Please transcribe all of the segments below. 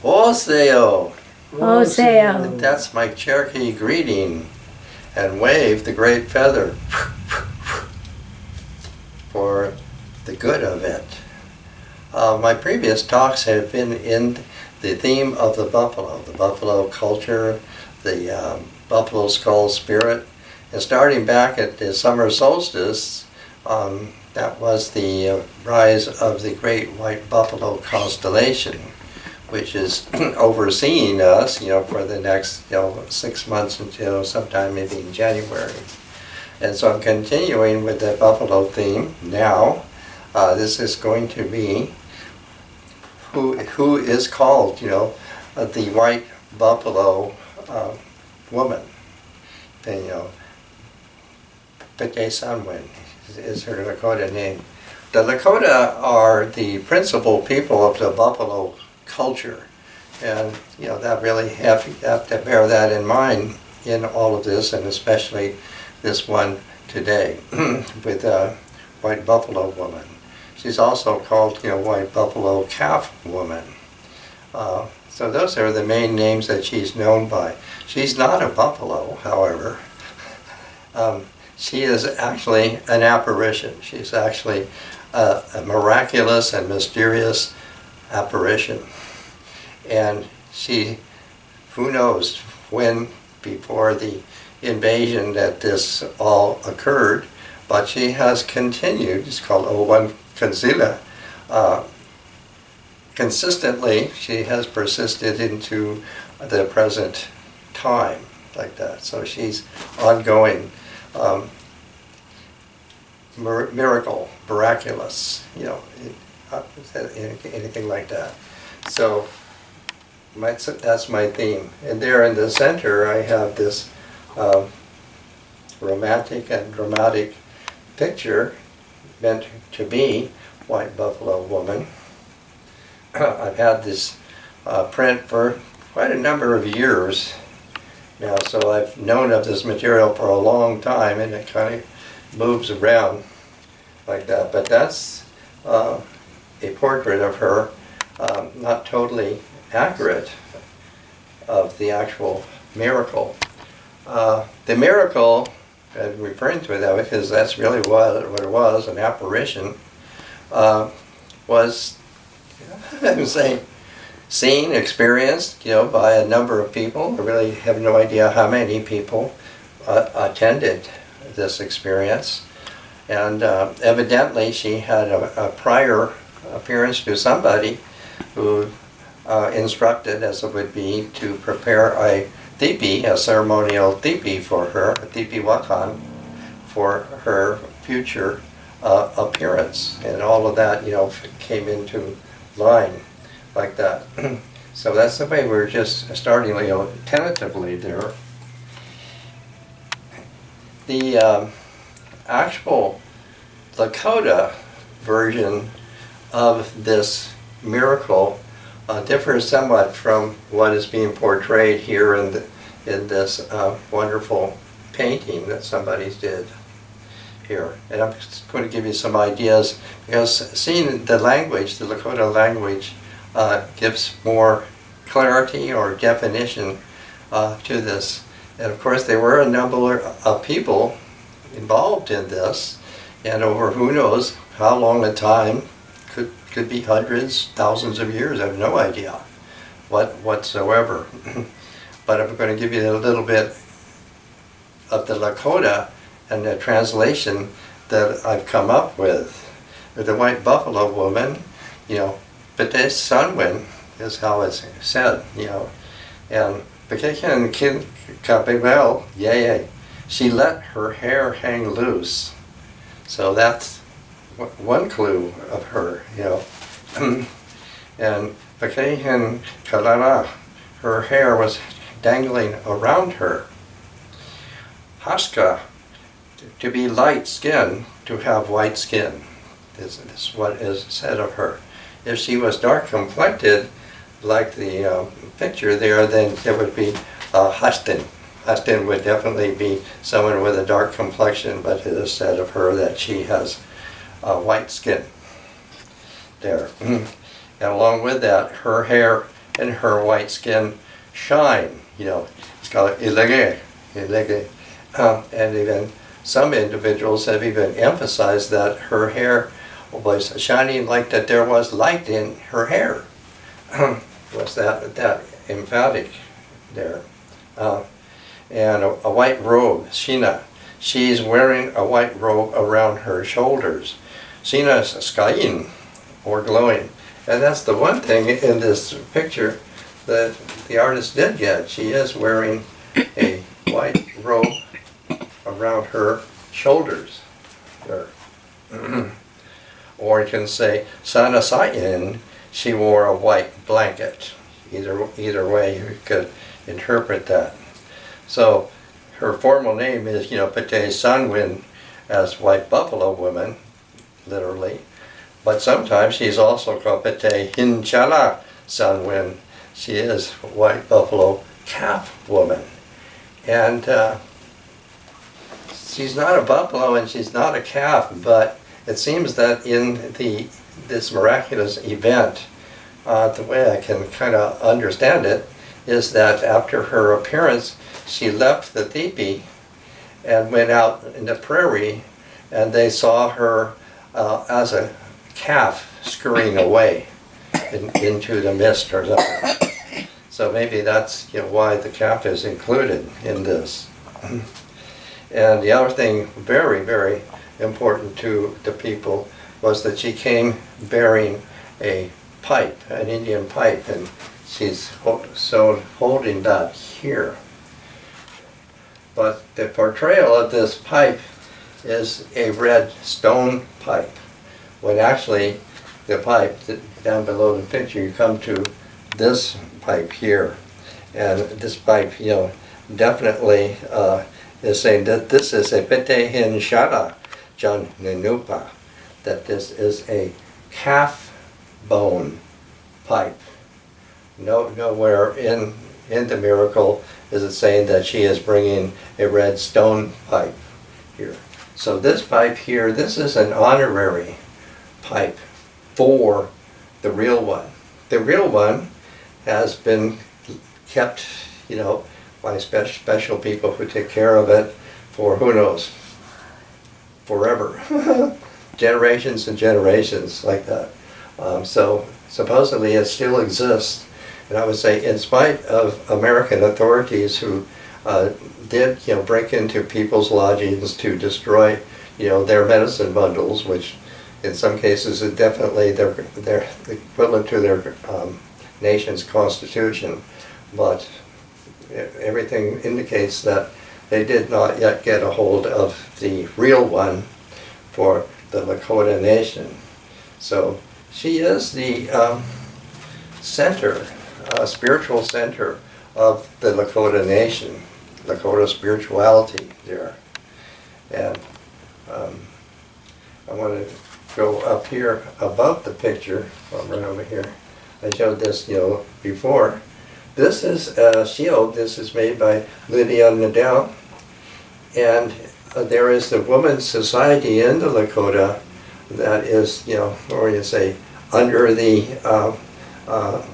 Wholesale. Wholesale. That's my Cherokee greeting. And wave the great feather for the good of it. My previous talks have been in the theme of the buffalo culture, the buffalo skull spirit. And starting back at the summer solstice, that was the rise of the great white buffalo constellation, which is overseeing us, for the next, 6 months until sometime maybe in January. And so I'm continuing with the buffalo theme now. This is going to be who is called, the white buffalo woman. And, Pete Sanwin is her Lakota name. The Lakota are the principal people of the buffalo culture. And, that really have to bear that in mind in all of this, and especially this one today with a white buffalo woman. She's also called, white buffalo calf woman. So those are the main names that she's known by. She's not a buffalo, however. She is actually an apparition. She's actually a miraculous and mysterious apparition. And she, who knows when before the invasion that this all occurred, but she has continued. It's called Owan Kanzila. Consistently, she has persisted into the present time like that. So she's ongoing, miracle, miraculous, anything like that. So that's my theme. And there in the center, I have this romantic and dramatic picture meant to be white buffalo woman. I've had this print for quite a number of years now, so I've known of this material for a long time, and it kind of moves around like that. But that's a portrait of her, not totally accurate of the actual miracle. The miracle, I'm referring to it that way because that's really what it was, an apparition, was, I would say, seen, experienced, by a number of people. I really have no idea how many people attended this experience. And evidently she had a prior appearance to somebody who instructed, as it would be, to prepare a tipi, a ceremonial tipi for her, a tipi wakan, for her future appearance. And all of that, came into line like that. So that's the way we're just starting, tentatively there. The actual Lakota version of this miracle differs somewhat from what is being portrayed here in this wonderful painting that somebody did here. And I'm just going to give you some ideas, because seeing the language, the Lakota language, gives more clarity or definition to this. And of course there were a number of people involved in this, and over who knows how long a time, could be hundreds, thousands of years, I have no idea whatsoever. But I'm going to give you a little bit of the Lakota and the translation that I've come up with. The white buffalo woman, Pete Sanwin is how it's said, and Pekekin Kin Kapibel, yay, she let her hair hang loose. So that's one clue of her, And Pekekin Kalara, her hair was dangling around her. Haska, to be light-skinned, to have white skin. This is what is said of her. If she was dark-complected, like the picture there, then it would be Hastin. Hastin would definitely be someone with a dark complexion, but it is said of her that she has white skin there. And along with that, her hair and her white skin shine. It's called ilege. And even some individuals have even emphasized that her hair was shining like that there was light in her hair. Was that emphatic there. And a white robe, Shina. She's wearing a white robe around her shoulders. Shina's skayin, or glowing. And that's the one thing in this picture that the artist did get. She is wearing a white robe around her shoulders. There. Or you can say, Sana Sayin, she wore a white blanket. Either way you could interpret that. So her formal name is, Pete Sanwin, as White Buffalo Woman, literally. But sometimes she's also called Pete Hinchala Sanwin. She is White Buffalo Calf Woman. And she's not a buffalo and she's not a calf, but it seems that in this miraculous event, the way I can kind of understand it is that after her appearance, she left the teepee and went out in the prairie, and they saw her as a calf scurrying away into the mist or something. So maybe that's why the calf is included in this. And the other thing, very, very important to the people, was that she came bearing a pipe, an Indian pipe, and she's holding that here. But the portrayal of this pipe is a red stone pipe, when actually the pipe, down below the picture, you come to this pipe here. And this pipe, definitely is saying that this is a Pete Hin Shara Jan Ninupa, that this is a calf bone pipe. Nowhere in the miracle is it saying that she is bringing a red stone pipe here. So this pipe here, this is an honorary pipe for the real one. The real one has been kept, by special people who take care of it for, who knows, forever. Generations and generations like that. So supposedly it still exists. And I would say, in spite of American authorities who did, break into people's lodgings to destroy, their medicine bundles, which in some cases is definitely they're equivalent to their nation's constitution, but everything indicates that they did not yet get a hold of the real one for the Lakota Nation. So she is the center, spiritual center of the Lakota Nation, Lakota spirituality there. And I want to go up here above the picture, right over here. I showed this, before. This is a shield. This is made by Lydia Nadell. And there is the Women's Society in the Lakota that is, or you say, under the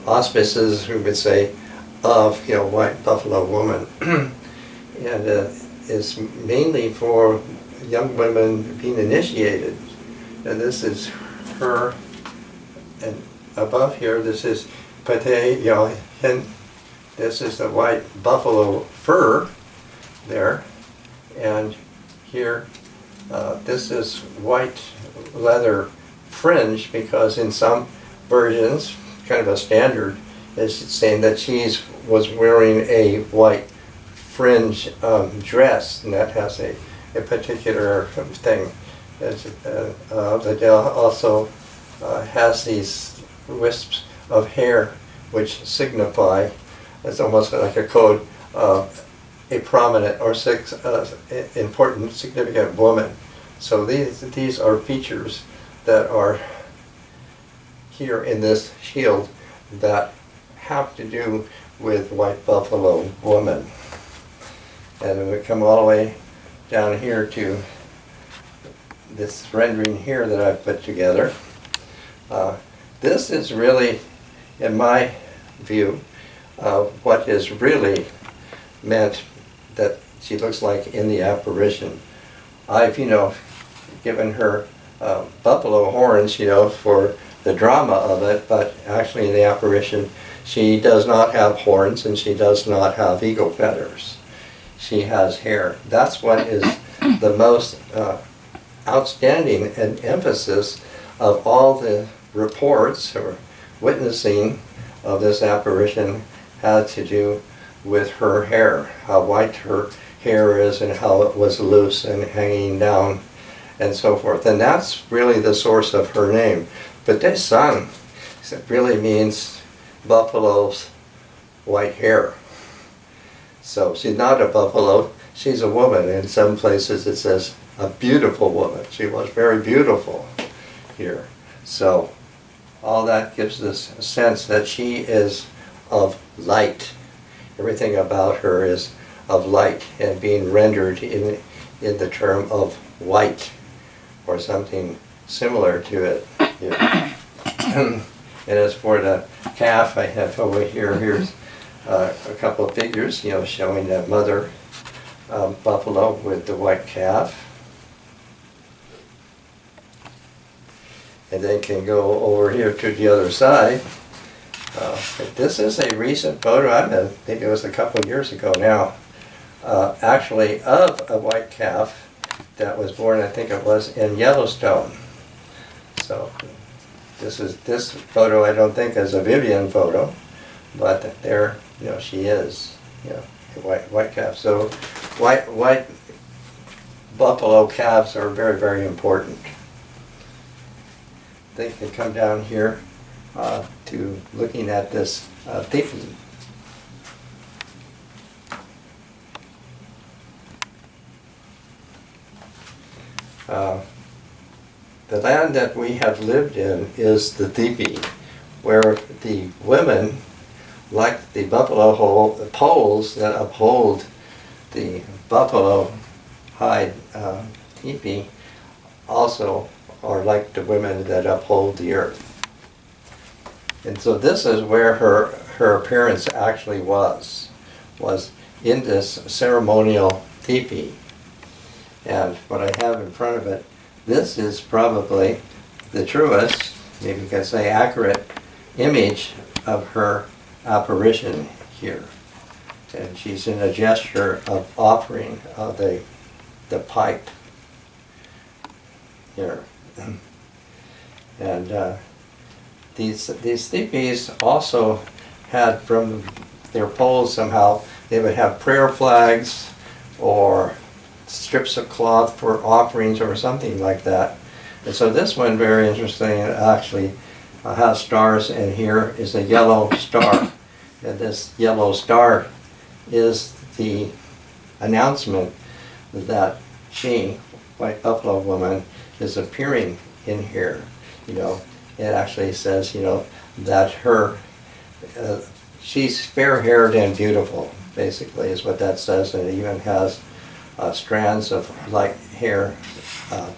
auspices, we would say, of, White Buffalo Woman. And is mainly for young women being initiated. And this is her, and above here, this is Pate Yohin. This is the white buffalo fur there. And here, this is white leather fringe, because in some versions, kind of a standard, is saying that she was wearing a white fringe dress, and that has a particular thing. Liddell also has these wisps of hair which signify, it's almost like a code, a prominent or important, significant woman. So these are features that are here in this shield that have to do with White Buffalo Woman. And we come all the way down here to this rendering here that I've put together. This is really, in my view, what is really meant that she looks like in the apparition. I've, given her buffalo horns, for the drama of it, but actually in the apparition, she does not have horns and she does not have eagle feathers. She has hair. That's what is the most outstanding and emphasis of all the reports or witnessing of this apparition had to do with her hair, how white her hair is and how it was loose and hanging down and so forth. And that's really the source of her name. But this sun really means buffalo's white hair. So she's not a buffalo, she's a woman. In some places it says a beautiful woman. She was very beautiful here. So all that gives us a sense that she is of light. Everything about her is of light and being rendered in the term of white or something similar to it here. And as for the calf, I have over here, here's a couple of figures, showing the mother buffalo with the white calf. And then can go over here to the other side. This is a recent photo, I think it was a couple of years ago now, actually of a white calf that was born, I think it was, in Yellowstone. So this photo I don't think is a Vivian photo, but there, she is, a white calf. So white buffalo calves are very, very important. They can come down here to looking at this teepee. The land that we have lived in is the teepee, where the women, like the buffalo poles that uphold the buffalo hide teepee, also are like the women that uphold the earth. And so this is where her appearance actually was in this ceremonial teepee. And what I have in front of it, this is probably the truest, maybe you can say accurate, image of her apparition here. And she's in a gesture of offering the pipe here. And these teepees also had, from their poles somehow, they would have prayer flags or strips of cloth for offerings or something like that. And so this one, very interesting, it actually has stars, and here is a yellow star. And this yellow star is the announcement that she, white buffalo woman, is appearing in here. It actually says, that her, she's fair-haired and beautiful, basically, is what that says. And it even has strands of light hair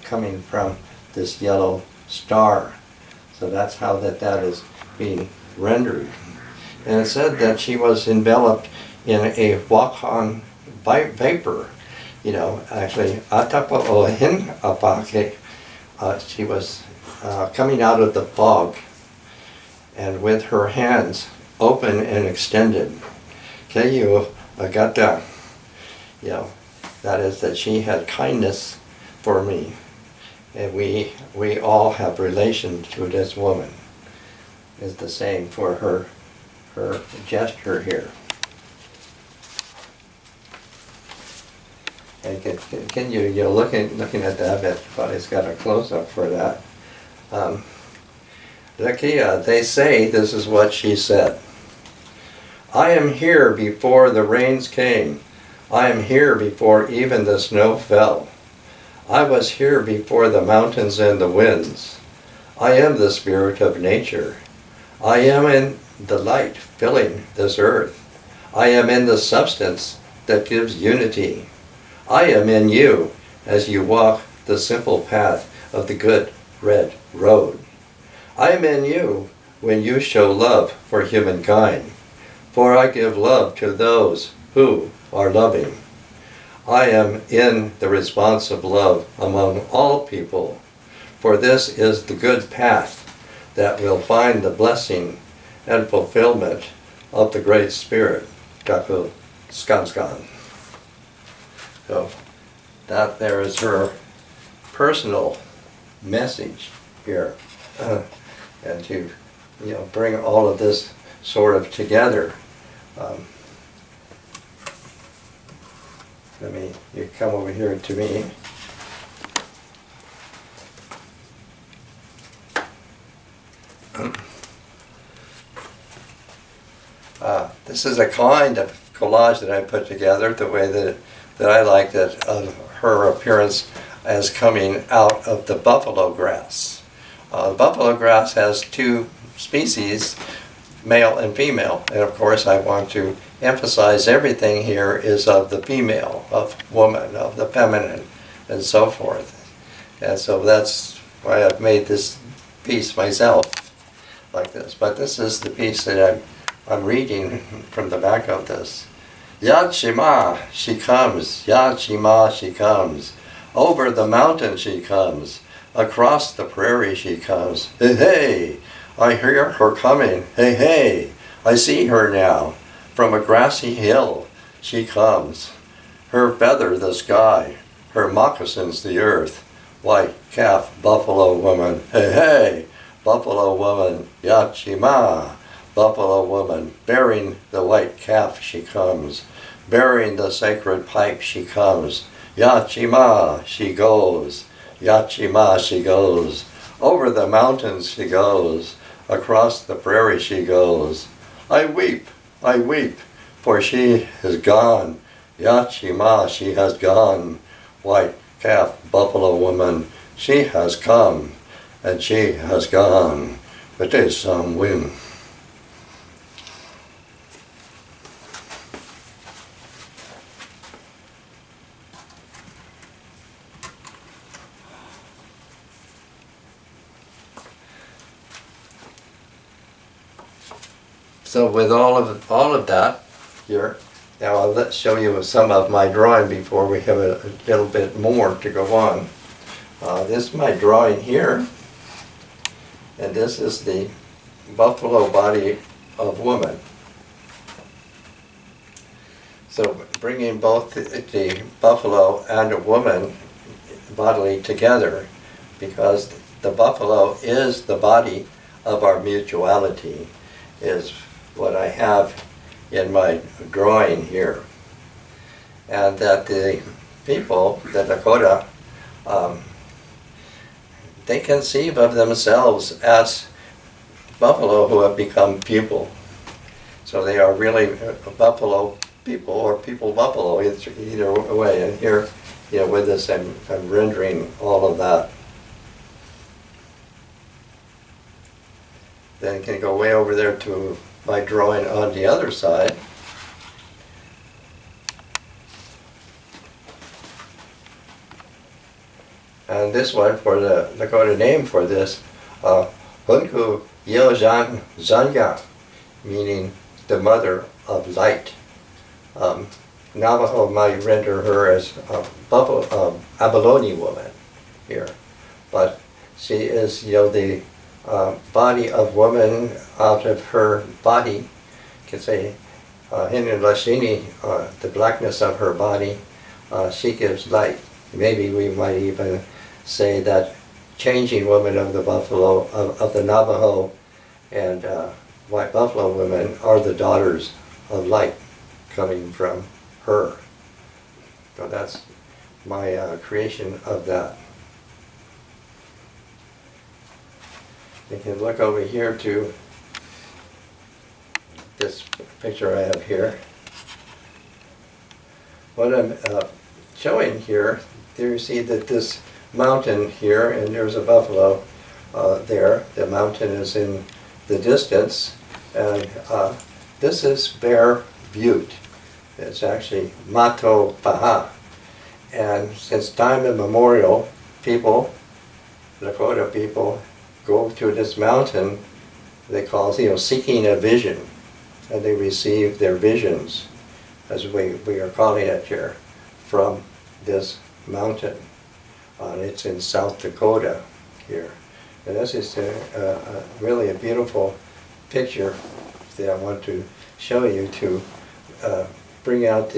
coming from this yellow star. So that's how that is being rendered. And it said that she was enveloped in a wakan vapor. Actually, atapo o hin apake. She was coming out of the fog, and with her hands open and extended. Keyu agata. That is that she had kindness for me, and we all have relation to this woman. Is the same for her gesture here. And continue, looking at that, but it's got a close-up for that. They say, this is what she said. I am here before the rains came. I am here before even the snow fell. I was here before the mountains and the winds. I am the spirit of nature. I am in the light filling this earth. I am in the substance that gives unity. I am in you as you walk the simple path of the good red road. I am in you when you show love for humankind. For I give love to those who are loving. I am in the response of love among all people, for this is the good path that will find the blessing and fulfillment of the Great Spirit. Gaku Skanskan. So that there is her personal message here, and to bring all of this sort of together. You come over here to me. This is a kind of collage that I put together, the way that I liked it, of her appearance as coming out of the buffalo grass. The buffalo grass has two species, male and female, and of course I want to emphasize everything here is of the female, of woman, of the feminine, and so forth. And so that's why I've made this piece myself like this. But this is the piece that I'm reading from the back of this. Yad Shema, she comes. Yad Shema, she comes. Over the mountain she comes. Across the prairie she comes. Hey, hey, I hear her coming. Hey, hey, I see her now. From a grassy hill she comes. Her feather the sky, her moccasins the earth. White calf, buffalo woman. Hey, hey, buffalo woman. Yad Shema. Buffalo woman, bearing the white calf she comes, bearing the sacred pipe she comes. Yad Shema, she goes. Yad Shema, she goes. Over the mountains she goes. Across the prairie she goes. I weep, for she is gone. Yad Shema, she has gone. White calf, buffalo woman, she has come, and she has gone. But there's some wind. So with all of that here, now I'll show you some of my drawing before we have a little bit more to go on. This is my drawing here, and this is the buffalo body of woman. So bringing both the buffalo and a woman bodily together, because the buffalo is the body of our mutuality, is what I have in my drawing here. And that the people, the Dakota, they conceive of themselves as buffalo who have become people. So they are really buffalo people, or people buffalo, either way. And here, with this, I'm rendering all of that. Then can go way over there to my drawing on the other side. And this one, for the Dakota name for this, Hunku Yeojan Zanya, meaning the mother of light. Navajo might render her as Abalone woman here, but she is, the body of woman. Out of her body, you can say, Hinu Lashini, the blackness of her body, she gives light. Maybe we might even say that changing woman of the buffalo, of the Navajo and white buffalo women are the daughters of light coming from her. So that's my creation of that. You can look over here to this picture I have here. What I'm showing here, there you see that this mountain here, and there's a buffalo there. The mountain is in the distance, and this is Bear Butte. It's actually Mato Paha. And since time immemorial, people, Lakota people, go to this mountain they call, seeking a vision. And they receive their visions, as we are calling it here, from this mountain. It's in South Dakota here. And this is really a beautiful picture that I want to show you to bring out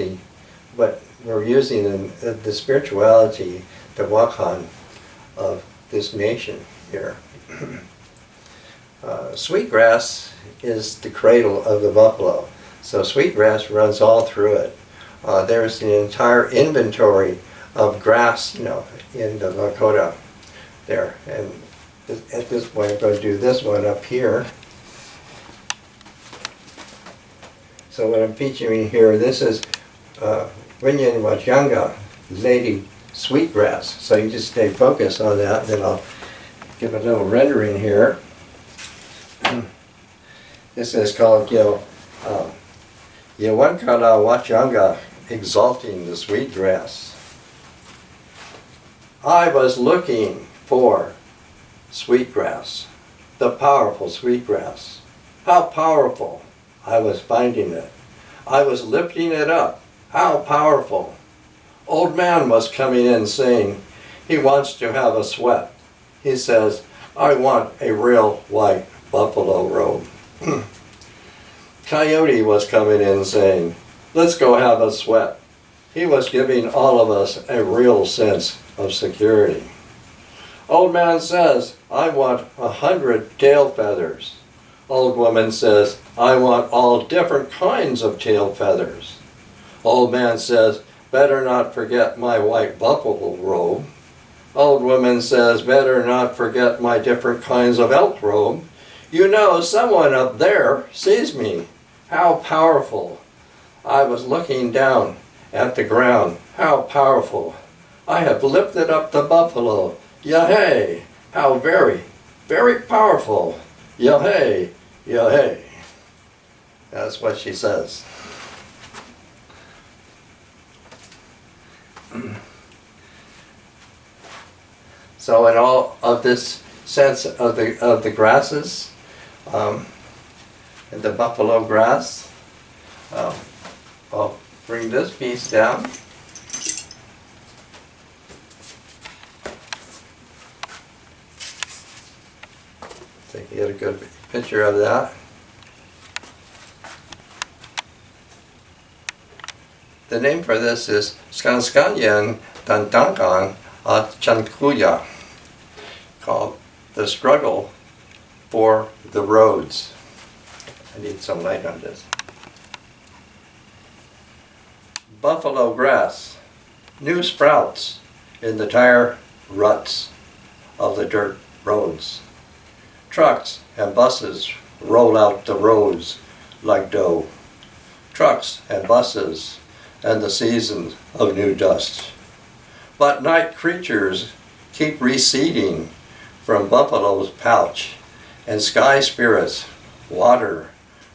what we're using in the spirituality, the wakan of this nation here. Sweetgrass is the cradle of the buffalo. So sweetgrass runs all through it. There's an entire inventory of grass, in the Lakota there. And at this point, I'm going to do this one up here. So what I'm featuring here, this is Winyan Wachanga, lady sweetgrass. So you just stay focused on that, then I'll give a little rendering here. This is called Yawankala Wachanga, exalting the sweetgrass. I was looking for sweetgrass, the powerful sweetgrass. How powerful! I was finding it. I was lifting it up. How powerful! Old man was coming in saying he wants to have a sweat. He says, I want a real white buffalo robe. Coyote was coming in saying, let's go have a sweat. He was giving all of us a real sense of security. Old man says, I want 100 tail feathers. Old woman says, I want all different kinds of tail feathers. Old man says, better not forget my white buffalo robe. Old woman says, better not forget my different kinds of elk robe. You know, someone up there sees me. How powerful. I was looking down at the ground. How powerful. I have lifted up the buffalo. Yahey! How very, very powerful. Yahey! Yahey! That's what she says. So in all of this sense of the grasses, and the buffalo grass, I'll bring this piece down. So you get a good picture of that. The name for this is Skanskanyan Dandankan Chankuya, called The Struggle for the Roads. I need some light on this. Buffalo grass, new sprouts in the tire ruts of the dirt roads. Trucks and buses roll out the roads like dough. Trucks and buses and the season of new dust. But night creatures keep receding from buffalo's pouch, and sky spirits water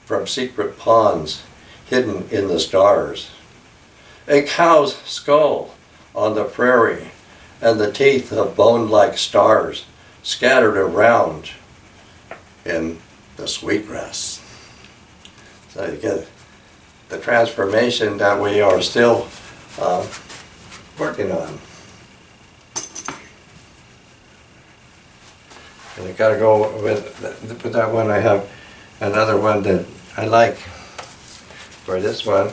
from secret ponds hidden in the stars. A cow's skull on the prairie, and the teeth of bone-like stars scattered around in the sweetgrass. So you get the transformation that we are still working on. And I gotta go with that one. I have another one that I like for this one.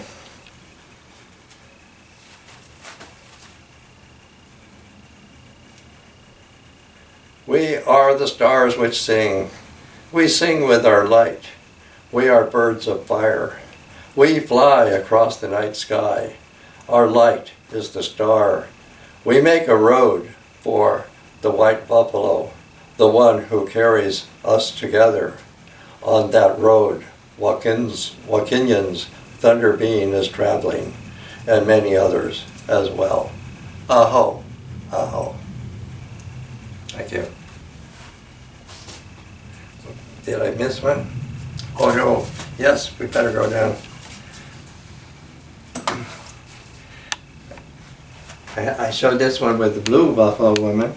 We are the stars which sing. We sing with our light. We are birds of fire. We fly across the night sky. Our light is the star. We make a road for the white buffalo, the one who carries us together. On that road, Wakinyans, Thunder Bean is traveling, and many others as well. Aho, aho. Thank you. Did I miss one? Oh no, yes, we better go down. I showed this one with the blue buffalo woman,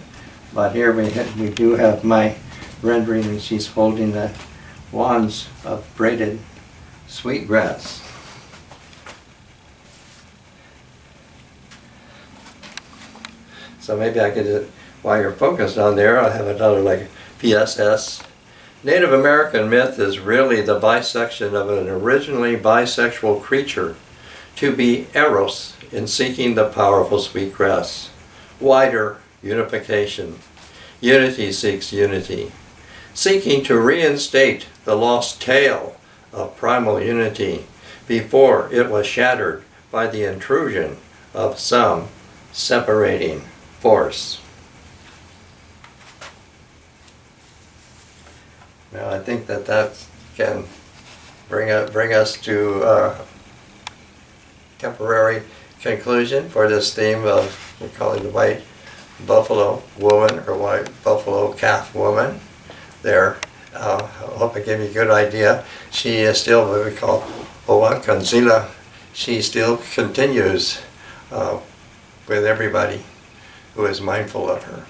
but here we do have my rendering, and she's holding the wands of braided sweetgrass. So maybe I could, while you're focused on there, I have another like PSS. Native American myth is really the bisection of an originally bisexual creature to be Eros in seeking the powerful sweetgrass. Wider unification. Unity seeks unity. Seeking to reinstate the lost tale of primal unity before it was shattered by the intrusion of some separating force. Now I think that can bring us to a temporary conclusion for this theme of, we call it the white buffalo woman or white buffalo calf woman there. I hope I gave you a good idea. She is still what we call Oa Kanzila. She still continues with everybody who is mindful of her.